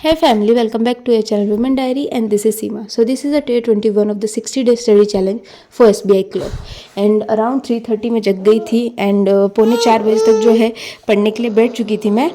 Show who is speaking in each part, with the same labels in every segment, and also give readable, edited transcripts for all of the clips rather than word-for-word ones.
Speaker 1: Hey family, welcome back to your channel Women Diary, and this is Seema. So this is a day 21 of the 60-day study challenge for SBI Club. And around 3:30 में जग गई थी and पौने 4 बजे तक जो है पढ़ने के लिए बैठ चुकी थी मैं।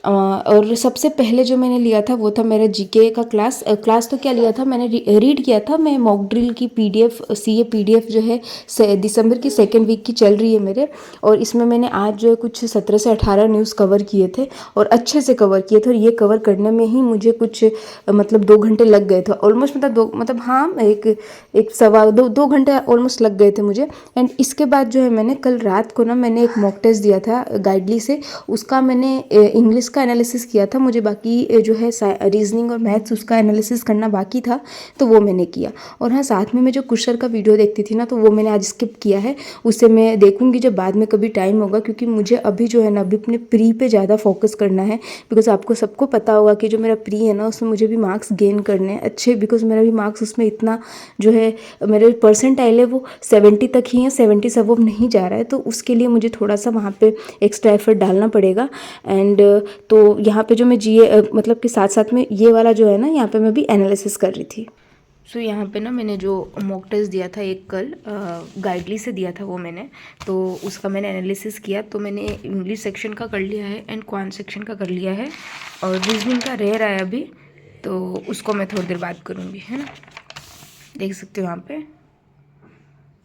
Speaker 1: और सबसे पहले जो मैंने लिया था वो था मेरा जीके का क्लास तो क्या लिया था मैंने रीड किया था। मैं मॉक ड्रिल की पीडीएफ सीए पीडीएफ जो है दिसंबर की सेकेंड वीक की चल रही है मेरे, और इसमें मैंने आज जो है कुछ 17 से 18 न्यूज़ कवर किए थे और अच्छे से कवर किए थे। और ये कवर करने में ही मुझे कुछ मतलब 2 घंटे लग गए थे ऑलमोस्ट, मतलब हाँ एक सवा दो घंटे ऑलमोस्ट लग गए थे मुझे। एंड इसके बाद जो है मैंने कल रात को ना मैंने एक मॉक टेस्ट दिया था गाइडली से, उसका मैंने इंग्लिश का एनालिसिस किया था। मुझे बाकी जो है रीजनिंग और मैथ्स उसका एनालिसिस करना बाकी था, तो वो मैंने किया। और हाँ, साथ में मैं जो कुशर का वीडियो देखती थी ना, तो वो मैंने आज स्किप किया है। उससे मैं देखूंगी जब बाद में कभी टाइम होगा, क्योंकि मुझे अभी जो है ना अभी अपने प्री पे ज़्यादा फोकस करना है। बिकॉज आपको सबको पता होगा कि जो मेरा प्री है ना उसमें मुझे भी मार्क्स गेन करने हैं अच्छे, बिकॉज मेरा भी मार्क्स उसमें इतना जो है मेरे परसेंटाइल है वो 70 तक ही है, 70 से अब नहीं जा रहा है। तो उसके लिए मुझे थोड़ा सा वहाँ पे एक्स्ट्रा एफर्ट डालना पड़ेगा। एंड तो यहाँ पे जो मैं जीए मतलब कि साथ साथ में ये वाला जो है ना यहाँ पे मैं भी एनालिसिस कर रही थी। सो यहाँ पे ना मैंने जो मॉक टेस्ट दिया था एक कल गाइडली से दिया था वो मैंने, तो उसका मैंने एनालिसिस किया। तो मैंने इंग्लिश सेक्शन का कर लिया है एंड क्वांट सेक्शन का कर लिया है, और रीजनिंग का रह रहा है अभी, तो उसको मैं थोड़ी देर बाद करूँगी, है ना। देख सकते हो यहाँ पे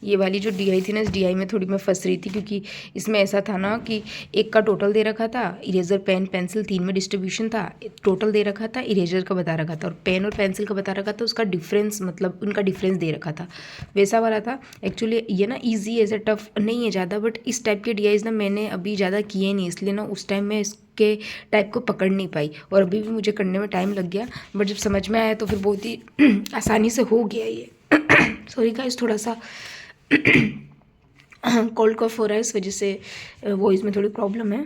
Speaker 1: ये वाली जो डीआई थी ना, इस डीआई में थोड़ी मैं फंस रही थी, क्योंकि इसमें ऐसा था ना कि एक का टोटल दे रखा था, इरेजर पेन पेंसिल 3 में डिस्ट्रीब्यूशन था, टोटल दे रखा था, इरेजर का बता रखा था, और पेन और पेंसिल का बता रखा था, उसका डिफरेंस मतलब उनका डिफरेंस दे रखा था, वैसा वाला था। एक्चुअली ये ना ईजी ऐसे टफ नहीं है ज़्यादा, बट इस टाइप के डीआईज ना मैंने अभी ज़्यादा किए नहीं, इसलिए ना उस टाइम मैं इसके टाइप को पकड़ नहीं पाई, और अभी भी मुझे करने में टाइम लग गया। बट जब समझ में आया तो फिर बहुत ही आसानी से हो गया ये। सॉरी गाइस, थोड़ा सा कोल्ड कॉफ हो रहा है, इस वजह से वॉइस में थोड़ी प्रॉब्लम है।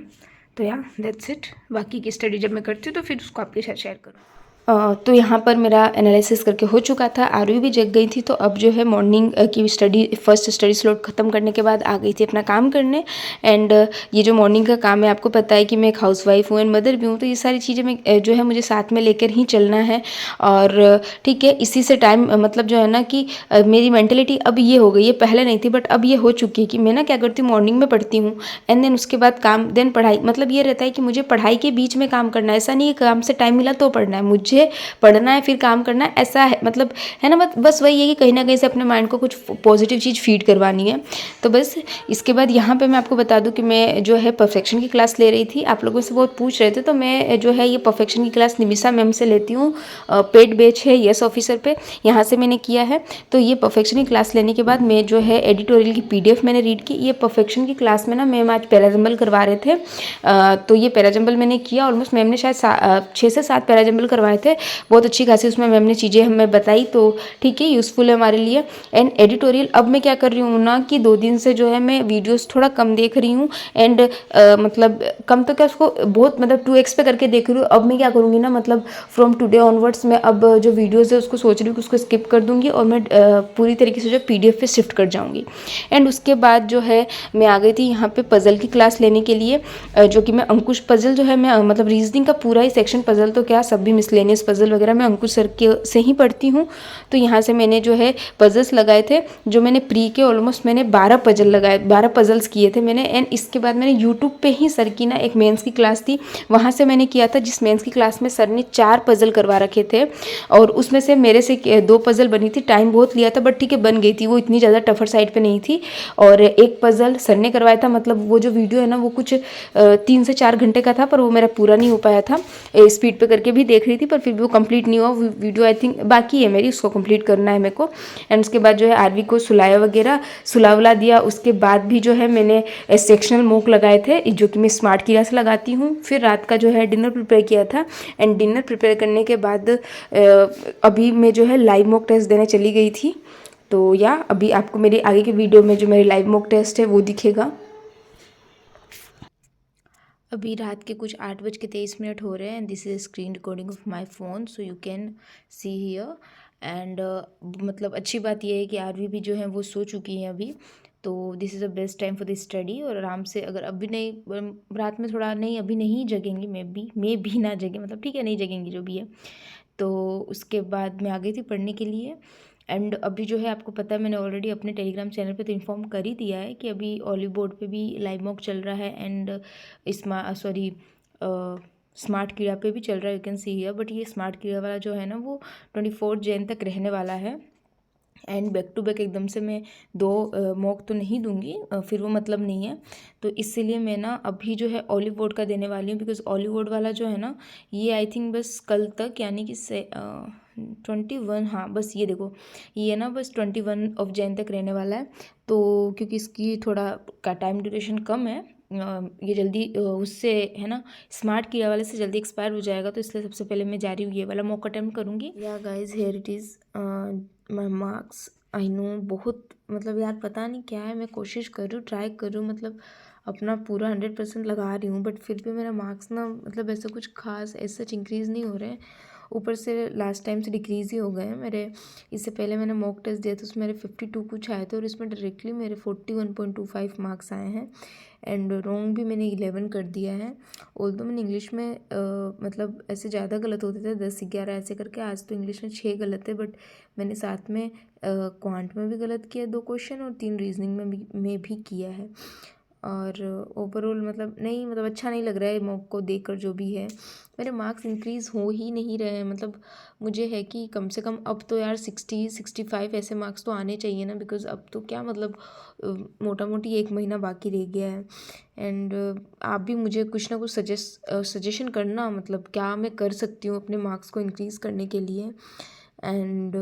Speaker 1: तो या दैट्स इट। बाकी की स्टडी जब मैं करती हूँ तो फिर उसको आपके साथ शेयर करूँ। तो यहाँ पर मेरा एनालिसिस करके हो चुका था, आरवी भी जग गई थी। तो अब जो है मॉर्निंग की फर्स्ट स्टडी स्लॉट ख़त्म करने के बाद आ गई थी अपना काम करने। एंड ये जो मॉर्निंग का काम है, आपको पता है कि मैं एक हाउसवाइफ हूँ एंड मदर भी हूँ, तो ये सारी चीज़ें मैं जो है मुझे साथ में लेकर ही चलना है। और ठीक है, इसी से टाइम मतलब जो है ना कि मेरी मेंटेलिटी अब ये हो गई है, पहले नहीं थी बट अब ये हो चुकी है कि मैं ना क्या करती हूँ, मॉर्निंग में पढ़ती हूँ एंड देन उसके बाद काम, देन पढ़ाई। मतलब ये रहता है कि मुझे पढ़ाई के बीच में काम करना है, ऐसा नहीं है काम से टाइम मिला तो पढ़ना है, मुझे पढ़ना है फिर काम करना है, ऐसा है मतलब, है ना। बस वही है कि कहीं ना कहीं से अपने माइंड को कुछ पॉजिटिव चीज़ फीड करवानी है। तो बस इसके बाद यहाँ पे मैं आपको बता दूँ कि मैं जो है परफेक्शन की क्लास ले रही थी। आप लोगों से बहुत पूछ रहे थे, तो मैं जो है ये परफेक्शन की क्लास निमिषा मैम से लेती हूँ। पेड बैच है यस ऑफिसर पे, यहाँ से मैंने किया है। तो ये परफेक्शन की क्लास लेने के बाद मैं जो है एडिटोरियल की पीडीएफ मैंने रीड की। ये परफेक्शन की क्लास में ना मैम आज पैराजम्बल करवा रहे थे, तो ये पैराजम्बल मैंने किया। ऑलमोस्ट मैम ने शायद 6 से 7 पैराजम्बल करवाए थे, बहुत अच्छी खासी उसमें मैम ने चीज़ें हमें बताई, तो ठीक है, यूज़फुल है हमारे लिए। एंड एडिटोरियल अब मैं क्या कर रही हूँ ना कि 2 दिन से जो है मैं वीडियोस थोड़ा कम देख रही हूँ। एंड मतलब कम तो क्या, उसको बहुत मतलब 2x पे करके देख रही हूँ। अब मैं क्या करूँगी ना, मतलब फ्रॉम टुडे ऑनवर्ड्स मैं अब जो वीडियोज़ है उसको सोच रही हूँ कि उसको स्किप कर दूँगी, और मैं पूरी तरीके से जो पीडीएफ पे शिफ्ट कर जाऊँगी। एंड उसके बाद जो है मैं आ गई थी यहाँ पे पज़ल की क्लास लेने के लिए, जो कि मैं अंकुश पज़ल जो है मैं मतलब रीजनिंग का पूरा ही सेक्शन पज़ल तो क्या सब भी मिसलेनियस पज़ल वगैरह मैं अंकुश सर के से ही पढ़ती हूँ। तो यहाँ से मैंने जो है पज़ल्स लगाए थे, जो मैंने प्री के ऑलमोस्ट मैंने 12 पज़ल लगाए, 12 पज़ल्स किए थे मैंने। एंड इसके बाद मैंने यूट्यूब पे ही सर की ना एक मेंस की क्लास थी, वहाँ से मैंने किया था, जिस मेंस की क्लास में सर ने 4 पज़ल करवा रखे थे, और उसमें से मेरे से 2 पज़ल बनी थी। टाइम बहुत लिया था बट ठीक है, बन गई थी, वो इतनी ज़्यादा टफर साइड पे नहीं थी। और एक पज़ल सर ने करवाया था, मतलब वो जो वीडियो है ना वो कुछ 3 से 4 घंटे का था, पर वो मेरा पूरा नहीं हो पाया था। स्पीड पे करके भी देख रही थी पर फिर भी वो कंप्लीट नहीं हुआ वीडियो। आई थिंक बाकी है मेरी, उसको कंप्लीट करना है मेरे को। एंड उसके बाद जो है आरवी को सुलावला दिया। उसके बाद भी जो है मैंने सेक्शनल मॉक लगाए थे, जो कि मैं स्मार्ट किया से लगाती हूँ। फिर रात का जो है डिनर प्रिपेयर किया था, एंड डिनर प्रिपेयर करने के बाद अभी मैं जो है लाइव मॉक टेस्ट देने चली गई थी। तो या अभी आपको मेरी आगे के वीडियो में जो मेरी लाइव मॉक टेस्ट है वो दिखेगा। अभी रात के कुछ 8:23 हो रहे हैं, and this is screen recording of my phone, so you can see here. And मतलब अच्छी बात यह है कि आरवी भी जो है वो सो चुकी हैं अभी। तो this is the best time for the study. और आराम से अगर अभी नहीं रात में थोड़ा नहीं अभी नहीं जगेंगी, मे भी ना जगें, मतलब ठीक है नहीं जगेंगी जो भी है। तो उसके बाद मैं आ गई थी पढ़ने के लिए। एंड अभी जो है आपको पता है मैंने ऑलरेडी अपने टेलीग्राम चैनल पे तो इन्फॉर्म कर ही दिया है कि अभी ऑलिव बोर्ड पे भी लाइव मॉक चल रहा है एंड स्मार्ट कीड़ा पे भी चल रहा है, you can see here. But ये स्मार्ट कीड़ा वाला जो है ना वो 24 जैन तक रहने वाला है। एंड बैक टू बैक एकदम से मैं 2 मॉक तो नहीं दूंगी, फिर वो मतलब नहीं है। तो इसीलिए मैं ना अभी जो है ऑलिव बोर्ड का देने वाली हूँ, बिकॉज ऑलिव बोर्ड वाला जो है ना ये आई थिंक बस कल तक यानी कि 21, हाँ बस ये देखो ये ना बस 21 ऑफ जैन तक रहने वाला है। तो क्योंकि इसकी थोड़ा का टाइम ड्यूरेशन कम है, ये जल्दी उससे है ना स्मार्ट कीड़ा वाले से जल्दी एक्सपायर हो जाएगा, तो इसलिए सबसे पहले मैं जा रही हूँ ये वाला मॉक अटेम्प्ट करूँगी। Yeah guys here it is my marks. I know बहुत मतलब यार पता नहीं क्या है, मैं कोशिश कर रही हूँ ट्राई कर रही हूँ, मतलब अपना पूरा 100% लगा रही हूँ, बट फिर भी मेरा मार्क्स ना मतलब ऐसा कुछ खास ऐसा इंक्रीज़ नहीं हो रहे हैं, ऊपर से लास्ट टाइम से डिक्रीज़ ही हो गए हैं मेरे। इससे पहले मैंने मॉक टेस्ट दिया था उसमें मेरे 52 कुछ आए थे और इसमें डायरेक्टली मेरे 41.25 मार्क्स आए हैं। एंड रॉन्ग भी मैंने 11 कर दिया है। ऑल्दो मैंने इंग्लिश में मतलब ऐसे ज़्यादा गलत होते थे 10-11 ऐसे करके, आज तो इंग्लिश में 6 गलत है, बट मैंने साथ में क्वांट में भी गलत किया 2 क्वेश्चन और 3 रीजनिंग में भी किया है। और ओवरऑल मतलब नहीं मतलब अच्छा नहीं लग रहा है मॉक को देखकर, जो भी है मेरे मार्क्स इंक्रीज़ हो ही नहीं रहे हैं। मतलब मुझे है कि कम से कम अब तो यार 60-65 ऐसे मार्क्स तो आने चाहिए ना, बिकॉज़ अब तो क्या मतलब मोटा मोटी 1 महीना बाकी रह गया है। एंड आप भी मुझे कुछ ना कुछ सजेशन करना, मतलब क्या मैं कर सकती हूँ अपने मार्क्स को इंक्रीज़ करने के लिए। एंड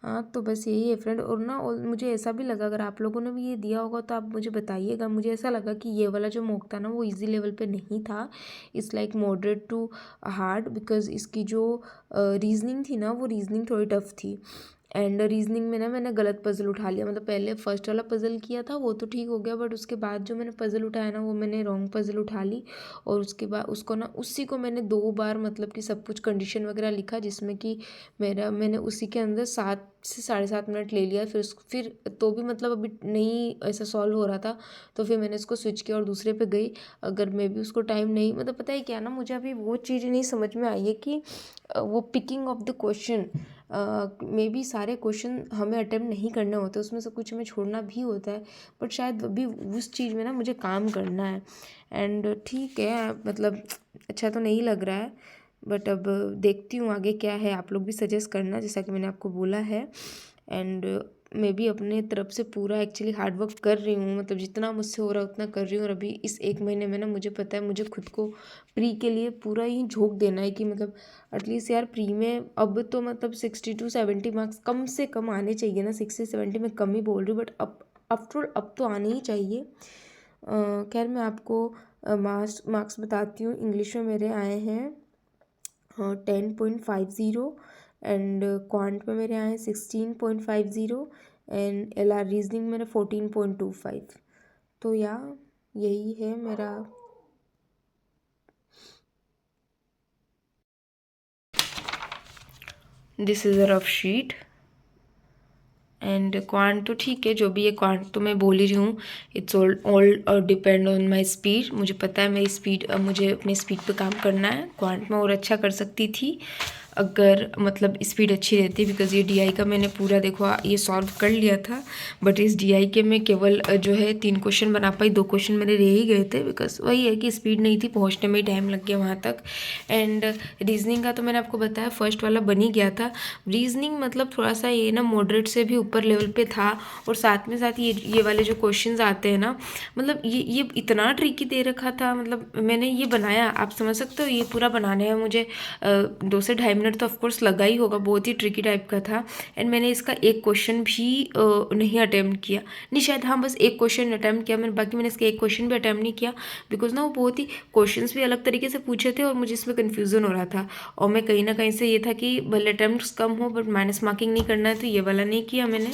Speaker 1: हाँ तो बस यही है फ्रेंड। और ना और मुझे ऐसा भी लगा अगर आप लोगों ने भी ये दिया होगा तो आप मुझे बताइएगा। मुझे ऐसा लगा कि ये वाला जो मॉक था ना वो इजी लेवल पे नहीं था, it's like moderate to hard, because इसकी जो रीजनिंग थी ना वो रीजनिंग थोड़ी टफ थी। एंड रीजनिंग में ना मैंने गलत पज़ल उठा लिया, मतलब पहले फर्स्ट वाला पज़ल किया था वो तो ठीक हो गया, बट उसके बाद जो मैंने पज़ल उठाया ना वो मैंने रॉन्ग पज़ल उठा ली। और उसके बाद उसको ना उसी को मैंने 2 बार मतलब कि सब कुछ कंडीशन वगैरह लिखा, जिसमें कि मैंने उसी के अंदर 7 से 7.5 मिनट ले लिया। फिर तो भी मतलब अभी नहीं ऐसा सॉल्व हो रहा था, तो फिर मैंने इसको स्विच किया और दूसरे पे गई। अगर मैं भी उसको टाइम नहीं मतलब पता है क्या ना, मुझे अभी वो चीज़ नहीं समझ में आई है कि वो picking of the question may be सारे क्वेश्चन हमें अटेम्प्ट नहीं करने होते, उसमें से कुछ हमें छोड़ना भी होता है, बट शायद अभी उस चीज़ में ना मुझे काम करना है। एंड ठीक है मतलब अच्छा तो नहीं लग रहा है, बट अब देखती हूँ आगे क्या है। आप लोग भी सजेस्ट करना जैसा कि मैंने आपको बोला है। एंड मैं भी अपने तरफ से पूरा एक्चुअली हार्डवर्क कर रही हूँ, मतलब जितना मुझसे हो रहा है उतना कर रही हूँ। और अभी इस 1 महीने में ना मुझे पता है मुझे खुद को प्री के लिए पूरा ही झोंक देना है कि मतलब एटलीस्ट यार प्री में अब तो मतलब 60-70 मार्क्स कम से कम आने चाहिए ना। 60-70 में कम ही बोल रही हूँ, बट अब तो आने ही चाहिए। खैर मैं आपको मार्क्स बताती हूँ। इंग्लिश में मेरे आए हैं 10.50 एंड क्वांट में मेरे आए 16.50 एंड LR रीजनिंग मेरे 14.25। तो यही है मेरा। This is a rough sheet. And quant तो ठीक है जो भी है, क्वांट तो मैं बोल ही रही हूँ, it's all depend on my speed. मुझे पता है मेरी स्पीड, मुझे अपनी स्पीड पे काम करना है। क्वांट में और अच्छा कर सकती थी अगर मतलब स्पीड अच्छी रहती, बिकॉज ये DI का मैंने पूरा देखो ये सॉल्व कर लिया था, बट इस DI के मैं केवल जो है 3 क्वेश्चन बना पाई, 2 क्वेश्चन मेरे रह ही गए थे, बिकॉज वही है कि स्पीड नहीं थी, पहुंचने में ही टाइम लग गया वहाँ तक। एंड रीजनिंग का तो मैंने आपको बताया फर्स्ट वाला बन ही गया था। रीजनिंग मतलब थोड़ा सा ये ना मॉडरेट से भी ऊपर लेवल पे था, और साथ में साथ ये वाले जो क्वेश्चंस आते हैं ना, मतलब ये इतना ट्रिकी दे रखा था। मतलब मैंने ये बनाया, आप समझ सकते हो, ये पूरा बनाने में मुझे 2 से 2.5 मिनट तो ऑफकोर्स लगा ही होगा, बहुत ही ट्रिकी टाइप का था। एंड मैंने इसका एक क्वेश्चन भी नहीं अटैम्प्ट किया, नहीं शायद हाँ बस एक क्वेश्चन अटैम्प्ट किया मैंने, बाकी मैंने इसका एक क्वेश्चन भी अटैम्प्ट नहीं किया, बिकॉज ना वो बहुत ही क्वेश्चंस भी अलग तरीके से पूछे थे और मुझे इसमें कन्फ्यूज़न हो रहा था। और मैं कहीं ना कहीं से ये था कि भले अटैम्प्ट कम हो बट माइनस मार्किंग नहीं करना है, तो ये वाला नहीं किया मैंने।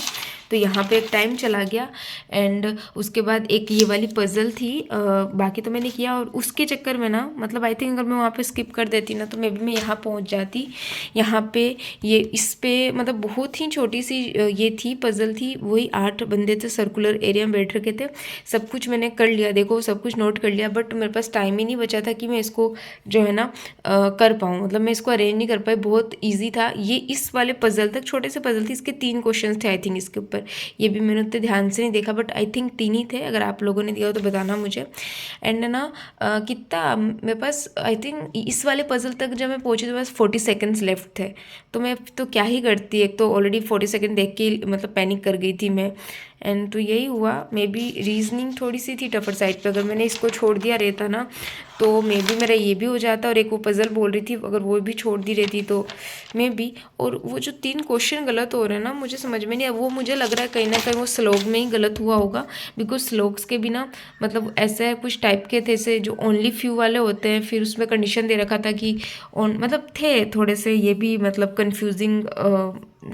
Speaker 1: तो यहाँ पे एक टाइम चला गया एंड उसके बाद एक ये वाली पज़ल थी, बाकी तो मैंने किया और उसके चक्कर में ना मतलब आई थिंक अगर मैं वहाँ पे स्किप कर देती ना तो मे बी मैं यहाँ पहुँच जाती। यहाँ पे ये इस पे मतलब बहुत ही छोटी सी ये थी पज़ल थी, वही 8 बंदे थे सर्कुलर एरिया में बैठ रखे थे। सब कुछ मैंने कर लिया, देखो सब कुछ नोट कर लिया, बट मेरे पास टाइम ही नहीं बचा था कि मैं इसको जो है ना कर पाऊँ, मतलब मैं इसको अरेंज नहीं कर पाई। बहुत ईजी था ये, इस वाले पज़ल तक छोटे से पज़ल थी, इसके 3 क्वेश्चन थे आई थिंक इसके ऊपर। ये भी मैंने उतने ध्यान से नहीं देखा बट आई थिंक 3 ही थे, अगर आप लोगों ने दिया हो तो बताना मुझे। एंड ना कितना मेरे पास आई थिंक इस वाले पज़ल तक जब मैं पहुँची तो बस 40 सेकेंड्स लेफ्ट थे, तो मैं तो क्या ही करती, एक तो ऑलरेडी 40 सेकेंड देख के मतलब पैनिक कर गई थी मैं। एंड तो यही हुआ, मे बी रीजनिंग थोड़ी सी थी टफर साइड पे, अगर मैंने इसको छोड़ दिया रहता ना तो मे बी मेरा ये भी हो जाता, और एक वो पज़ल बोल रही थी अगर वो भी छोड़ दी रहती तो मे बी। और वो जो 3 क्वेश्चन गलत हो रहे हैं ना, मुझे समझ में नहीं, वो मुझे लग रहा है कहीं ना कहीं वो श्लोक में ही गलत हुआ होगा, बिकॉज श्लोक्स के भी ना मतलब ऐसे कुछ टाइप के थे ऐसे जो ओनली फ्यू वाले होते हैं, फिर उसमें कंडीशन दे रखा था कि ऑन मतलब थे थोड़े से, ये भी मतलब कन्फ्यूजिंग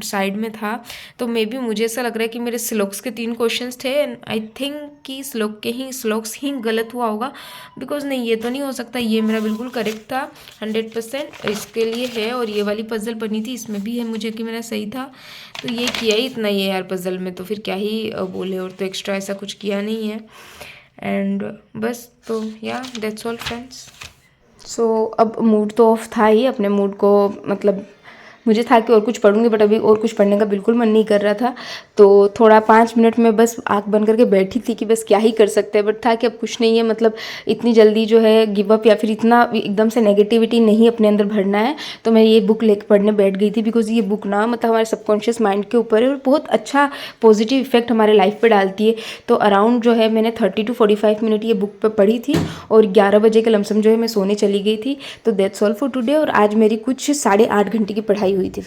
Speaker 1: साइड में था। तो मे बी मुझे ऐसा लग रहा है कि मेरे श्लोक्स के 3 क्वेश्चंस थे एंड आई थिंक कि श्लोक्स ही गलत हुआ होगा, बिकॉज नहीं ये तो नहीं हो सकता, ये मेरा बिल्कुल करेक्ट था 100% इसके लिए है। और ये वाली पज़ल बनी थी इसमें भी है मुझे कि मेरा सही था, तो ये किया ही इतना ही है यार पज़ल में, तो फिर क्या ही बोले, और तो एक्स्ट्रा ऐसा कुछ किया नहीं है। एंड बस तो या दैट्स ऑल फ्रेंड्स। सो अब मूड तो ऑफ था ही, अपने मूड को मतलब मुझे था कि और कुछ पढ़ूंगी बट अभी और कुछ पढ़ने का बिल्कुल मन नहीं कर रहा था, तो थोड़ा 5 मिनट में बस आँख बंद करके बैठी थी कि बस क्या ही कर सकते हैं, बट था कि अब कुछ नहीं है, मतलब इतनी जल्दी जो है गिव अप या फिर इतना एकदम से नेगेटिविटी नहीं अपने अंदर भरना है। तो मैं ये बुक लेकर पढ़ने बैठ गई थी, बिकॉज ये बुक ना मतलब हमारे सबकॉन्शियस माइंड के ऊपर है और बहुत अच्छा पॉजिटिव इफेक्ट हमारे लाइफ पर डालती है। तो अराउंड जो है मैंने 30 to 45 मिनट ये बुक पर पढ़ी थी और 11 बजे के लमसम जो है मैं सोने चली गई थी। तो दैट्स ऑल फॉर टुडे, और आज मेरी कुछ 8.5 घंटे की पढ़ाई हुई थी।